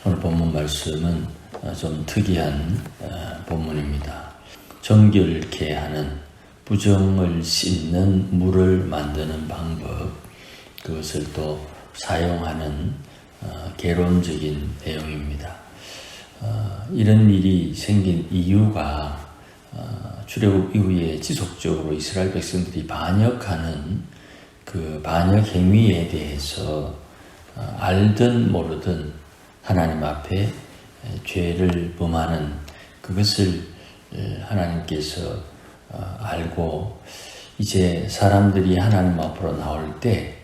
오늘 본문 말씀은 좀 특이한 본문입니다. 정결케 하는, 부정을 씻는 물을 만드는 방법, 그것을 또 사용하는 개론적인 내용입니다. 이런 일이 생긴 이유가 출애굽 이후에 지속적으로 이스라엘 백성들이 반역하는 그 반역 행위에 대해서 알든 모르든 하나님 앞에 죄를 범하는 그것을 하나님께서 알고 이제 사람들이 하나님 앞으로 나올 때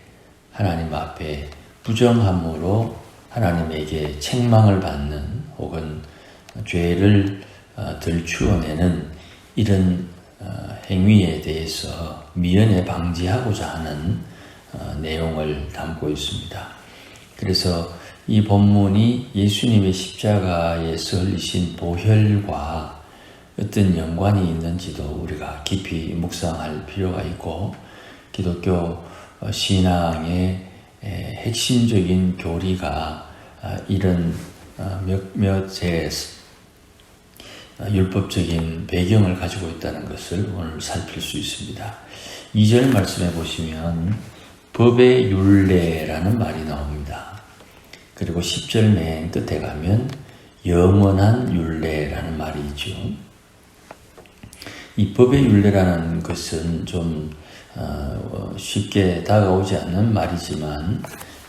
하나님 앞에 부정함으로 하나님에게 책망을 받는 혹은 죄를 들추어내는 이런 행위에 대해서 미연에 방지하고자 하는 내용을 담고 있습니다. 그래서 이 본문이 예수님의 십자가에서 흘리신 보혈과 어떤 연관이 있는지도 우리가 깊이 묵상할 필요가 있고, 기독교 신앙의 핵심적인 교리가 이런 몇몇의 율법적인 배경을 가지고 있다는 것을 오늘 살필 수 있습니다. 2절 말씀해 보시면 법의 율례라는 말이 나옵니다. 그리고 10절 맨 끝에 가면 영원한 율례라는 말이 있죠. 이 법의 율례라는 것은 좀 쉽게 다가오지 않는 말이지만,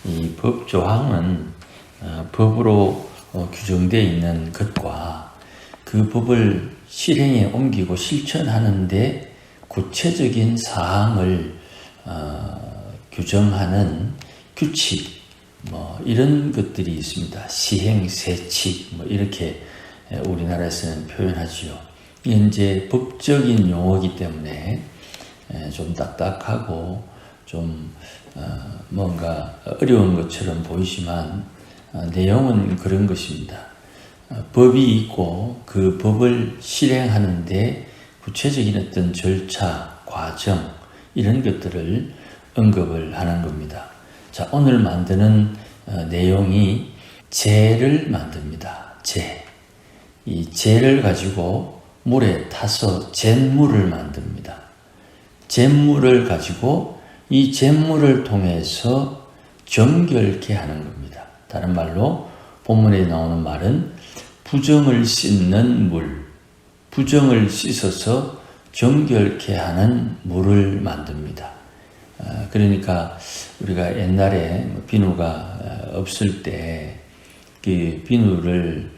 이 법 조항은 법으로 규정되어 있는 것과 그 법을 실행에 옮기고 실천하는데 구체적인 사항을 규정하는 규칙, 이런 것들이 있습니다. 시행세칙, 이렇게 우리나라에서는 표현하지요. 이제 법적인 용어이기 때문에 좀 딱딱하고 좀 뭔가 어려운 것처럼 보이지만 내용은 그런 것입니다. 법이 있고 그 법을 실행하는데 구체적인 어떤 절차, 과정, 이런 것들을 언급을 하는 겁니다. 자, 오늘 만드는 내용이 제를 만듭니다. 제. 이 제를 가지고 물에 타서 잿물을 만듭니다. 잿물을 가지고 이 잿물을 통해서 정결케 하는 겁니다. 다른 말로 본문에 나오는 말은 부정을 씻는 물, 부정을 씻어서 정결케 하는 물을 만듭니다. 그러니까 우리가 옛날에 비누가 없을 때 그 비누를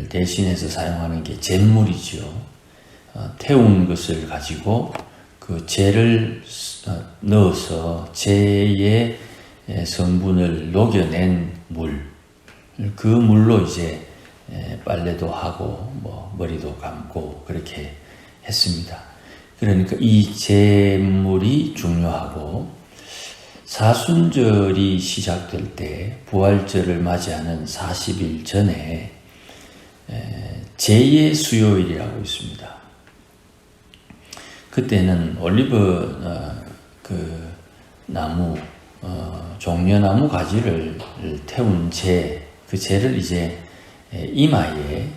대신해서 사용하는 게 잿물이죠. 태운 것을 가지고 그 젤을 넣어서 젤의 성분을 녹여낸 물, 그 물로 이제 빨래도 하고 머리도 감고 그렇게 했습니다. 그러니까 이 잿물이 중요하고, 사순절이 시작될 때 부활절을 맞이하는 40일 전에 제의 수요일이라고 있습니다. 그때는 올리브 나무, 종려나무 가지를 태운 제, 그 제를 이제 이마에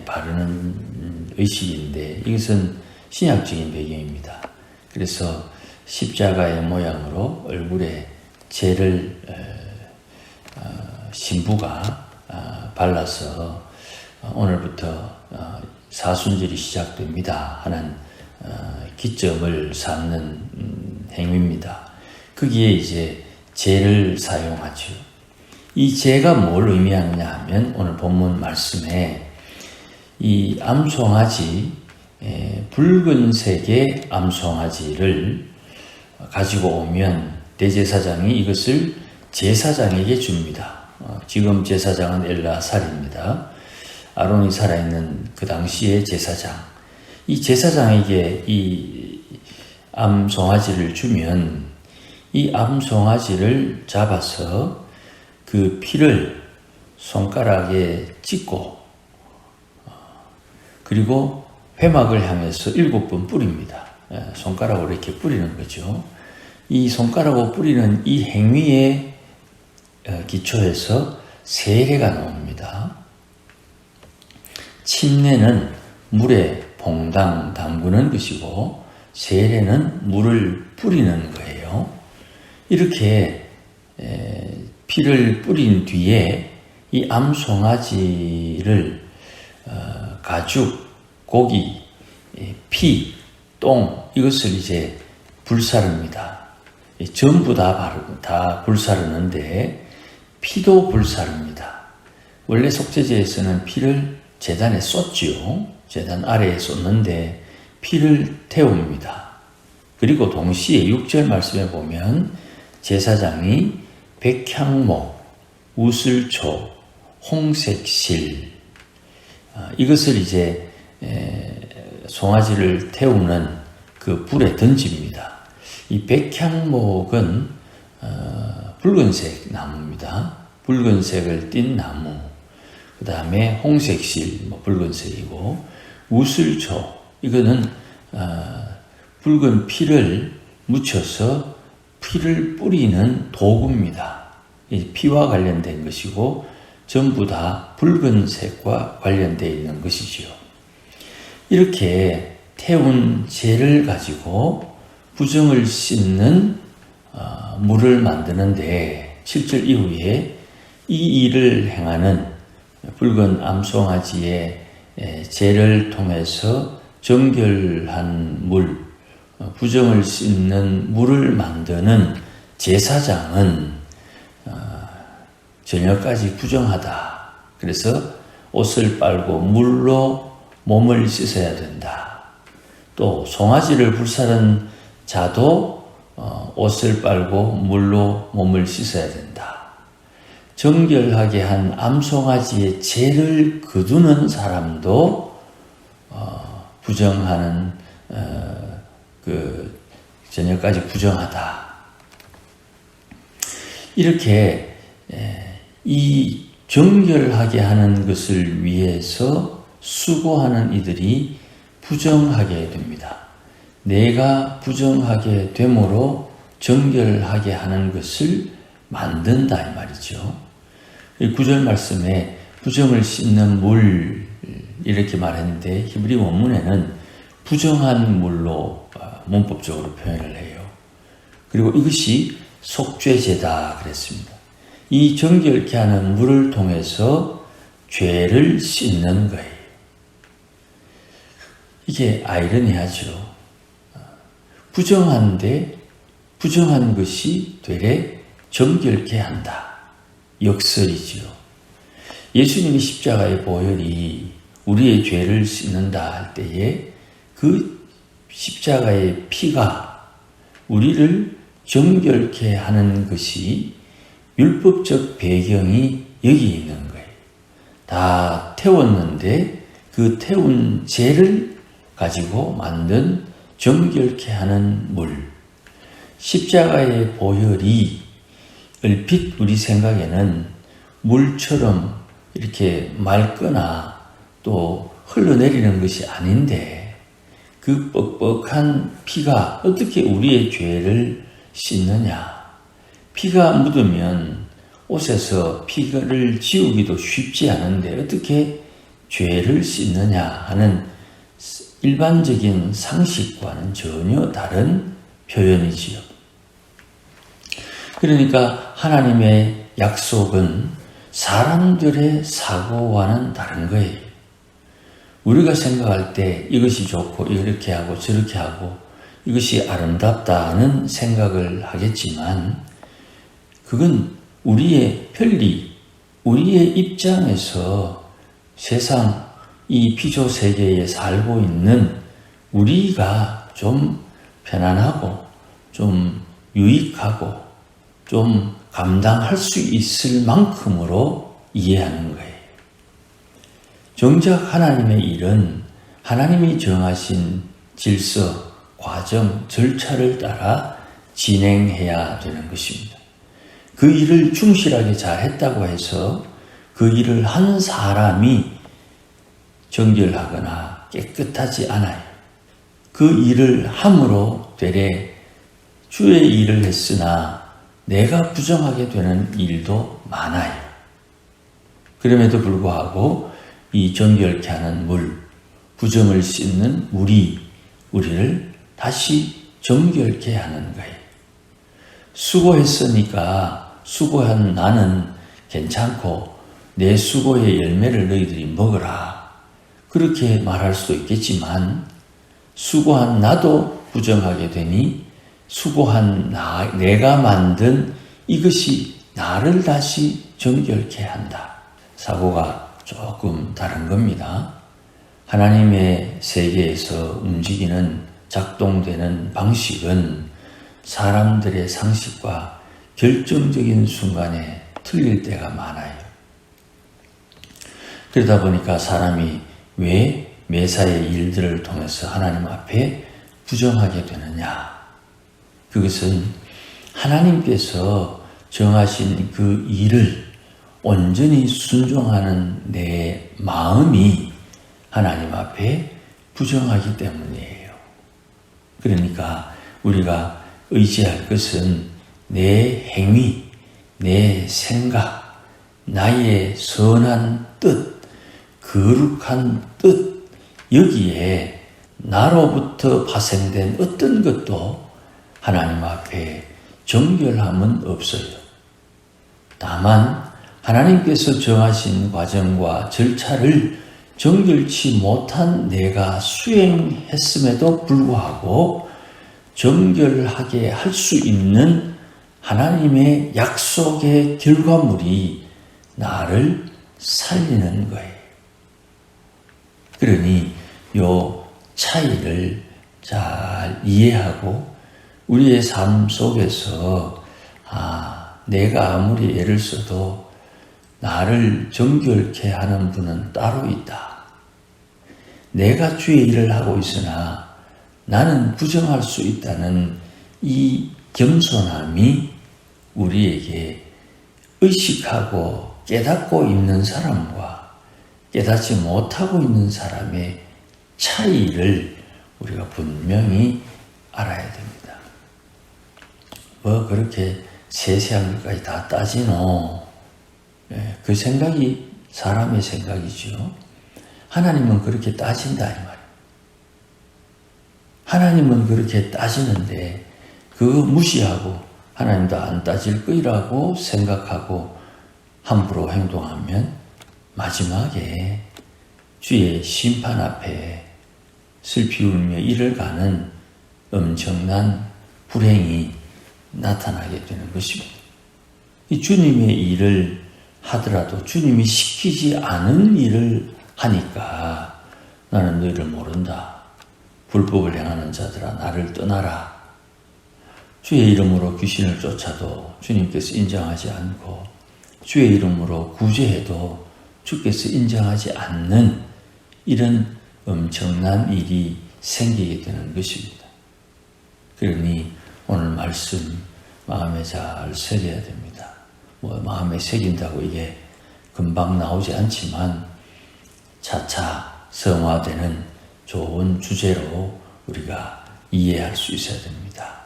바르는 의식인데, 이것은 신약적인 배경입니다. 그래서 십자가의 모양으로 얼굴에 제를 신부가 발라서 오늘부터 사순절이 시작됩니다 하는 기점을 삼는 행위입니다. 거기에 이제 제를 사용하죠. 이 제가 뭘 의미하느냐 하면, 오늘 본문 말씀에 이 암송아지, 붉은색의 암송아지를 가지고 오면 대제사장이 이것을 제사장에게 줍니다. 지금 제사장은 엘르아살입니다. 아론이 살아있는 그 당시의 제사장. 이 제사장에게 이 암송아지를 주면 이 암송아지를 잡아서 그 피를 손가락에 찍고 그리고 회막을 향해서 7번 뿌립니다. 손가락으로 이렇게 뿌리는 거죠. 이 손가락으로 뿌리는 이 행위에 기초해서 세례가 나옵니다. 침례는 물에 퐁당 담그는 것이고 세례는 물을 뿌리는 거예요. 이렇게 피를 뿌린 뒤에 이 암송아지를 가죽, 고기, 피, 똥 이것을 이제 불사릅니다. 전부 다 불사르는데 피도 불사릅니다. 원래 속죄제에서는 피를 제단에 쏟지요. 제단 아래에 쏟는데 피를 태웁니다. 그리고 동시에 6절 말씀에 보면 제사장이 백향목, 우슬초, 홍색실 이것을 이제 송아지를 태우는 그 불에 던집니다. 이 백향목은 붉은색 나무입니다. 붉은색을 띤 나무. 그 다음에 홍색실, 붉은색이고, 우슬초, 이거는 붉은 피를 묻혀서 피를 뿌리는 도구입니다. 이 피와 관련된 것이고 전부 다 붉은색과 관련되어 있는 것이지요. 이렇게 태운 재를 가지고 부정을 씻는 물을 만드는데 7절 이후에 이 일을 행하는 붉은 암송아지의 재를 통해서 정결한 물, 부정을 씻는 물을 만드는 제사장은 저녁까지 부정하다. 그래서 옷을 빨고 물로 몸을 씻어야 된다. 또 송아지를 불사른 자도 옷을 빨고 물로 몸을 씻어야 된다. 정결하게 한 암송아지의 죄를 거두는 사람도 부정하는 그 저녁까지 부정하다. 이렇게 이 정결하게 하는 것을 위해서 수고하는 이들이 부정하게 됩니다. 내가 부정하게 되므로 정결하게 하는 것을 만든다 이 말이죠. 9절 말씀에 부정을 씻는 물 이렇게 말했는데 히브리 원문에는 부정한 물로 문법적으로 표현을 해요. 그리고 이것이 속죄제다 그랬습니다. 이 정결케 하는 물을 통해서 죄를 씻는 거예요. 이게 아이러니하죠. 부정한데 부정한 것이 되레 정결케 한다. 역설이지요. 예수님이 십자가의 보혈이 우리의 죄를 씻는다 할 때에 그 십자가의 피가 우리를 정결케 하는 것이 율법적 배경이 여기 있는 거예요. 다 태웠는데 그 태운 죄를 가지고 만든 정결케 하는 물. 십자가의 보혈이 얼핏 우리 생각에는 물처럼 이렇게 맑거나 또 흘러내리는 것이 아닌데 그 뻑뻑한 피가 어떻게 우리의 죄를 씻느냐. 피가 묻으면 옷에서 피를 지우기도 쉽지 않은데 어떻게 죄를 씻느냐 하는 일반적인 상식과는 전혀 다른 표현이지요. 그러니까 하나님의 약속은 사람들의 사고와는 다른 거예요. 우리가 생각할 때 이것이 좋고 이렇게 하고 저렇게 하고 이것이 아름답다는 생각을 하겠지만 그건 우리의 편리, 우리의 입장에서 세상 이 피조 세계에 살고 있는 우리가 좀 편안하고 좀 유익하고 좀 감당할 수 있을 만큼으로 이해하는 거예요. 정작 하나님의 일은 하나님이 정하신 질서, 과정, 절차를 따라 진행해야 되는 것입니다. 그 일을 충실하게 잘했다고 해서 그 일을 한 사람이 정결하거나 깨끗하지 않아요. 그 일을 함으로 되레 주의 일을 했으나 내가 부정하게 되는 일도 많아요. 그럼에도 불구하고 이 정결케 하는 물, 부정을 씻는 물이 우리를 다시 정결케 하는 거예요. 수고했으니까 수고한 나는 괜찮고 내 수고의 열매를 너희들이 먹어라. 그렇게 말할 수도 있겠지만 수고한 나도 부정하게 되니 수고한 내가 만든 이것이 나를 다시 정결케 한다. 사고가 조금 다른 겁니다. 하나님의 세계에서 움직이는 작동되는 방식은 사람들의 상식과 결정적인 순간에 틀릴 때가 많아요. 그러다 보니까 사람이 왜 매사의 일들을 통해서 하나님 앞에 부정하게 되느냐? 그것은 하나님께서 정하신 그 일을 온전히 순종하는 내 마음이 하나님 앞에 부정하기 때문이에요. 그러니까 우리가 의지할 것은 내 행위, 내 생각, 나의 선한 뜻, 거룩한 뜻, 여기에 나로부터 파생된 어떤 것도 하나님 앞에 정결함은 없어요. 다만 하나님께서 정하신 과정과 절차를 정결치 못한 내가 수행했음에도 불구하고 정결하게 할 수 있는 하나님의 약속의 결과물이 나를 살리는 거예요. 그러니 요 차이를 잘 이해하고 우리의 삶 속에서 내가 아무리 애를 써도 나를 정결케 하는 분은 따로 있다. 내가 주의 일을 하고 있으나 나는 부정할 수 있다는 이 겸손함이 우리에게 의식하고 깨닫고 있는 사람과 깨닫지 못하고 있는 사람의 차이를 우리가 분명히 알아야 됩니다. 뭐 그렇게 세세한 것까지 다 따지노? 그 생각이 사람의 생각이죠. 하나님은 그렇게 따진다 이 말이에요. 하나님은 그렇게 따지는데 그거 무시하고 하나님도 안 따질 거라고 생각하고 함부로 행동하면 마지막에 주의 심판 앞에 슬피 울며 이를 가는 엄청난 불행이 나타나게 되는 것입니다. 이 주님의 일을 하더라도 주님이 시키지 않은 일을 하니까 나는 너희를 모른다. 불법을 행하는 자들아 나를 떠나라. 주의 이름으로 귀신을 쫓아도 주님께서 인정하지 않고 주의 이름으로 구제해도 주께서 인정하지 않는 이런 엄청난 일이 생기게 되는 것입니다. 그러니 오늘 말씀 마음에 잘 새겨야 됩니다. 마음에 새긴다고 이게 금방 나오지 않지만 차차 성화되는 좋은 주제로 우리가 이해할 수 있어야 됩니다.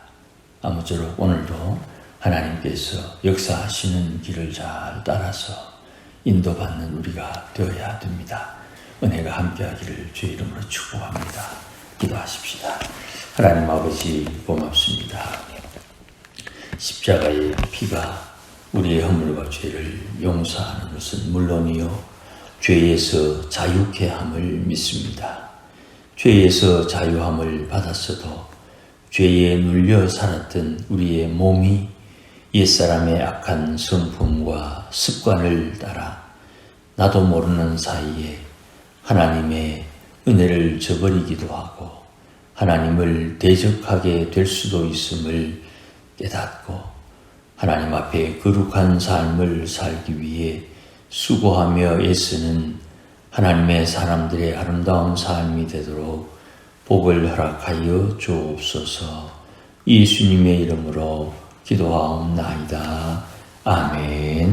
아무쪼록 오늘도 하나님께서 역사하시는 길을 잘 따라서 인도받는 우리가 되어야 됩니다. 은혜가 함께하기를 주의 이름으로 축복합니다. 기도하십시다. 하나님 아버지 고맙습니다. 십자가의 피가 우리의 허물과 죄를 용서하는 것은 물론이요 죄에서 자유케 함을 믿습니다. 죄에서 자유함을 받았어도 죄에 눌려 살았던 우리의 몸이 옛사람의 악한 성품과 습관을 따라 나도 모르는 사이에 하나님의 은혜를 저버리기도 하고 하나님을 대적하게 될 수도 있음을 깨닫고 하나님 앞에 거룩한 삶을 살기 위해 수고하며 애쓰는 하나님의 사람들의 아름다운 삶이 되도록 복을 허락하여 주옵소서. 예수님의 이름으로 기도하옵나이다. 아멘.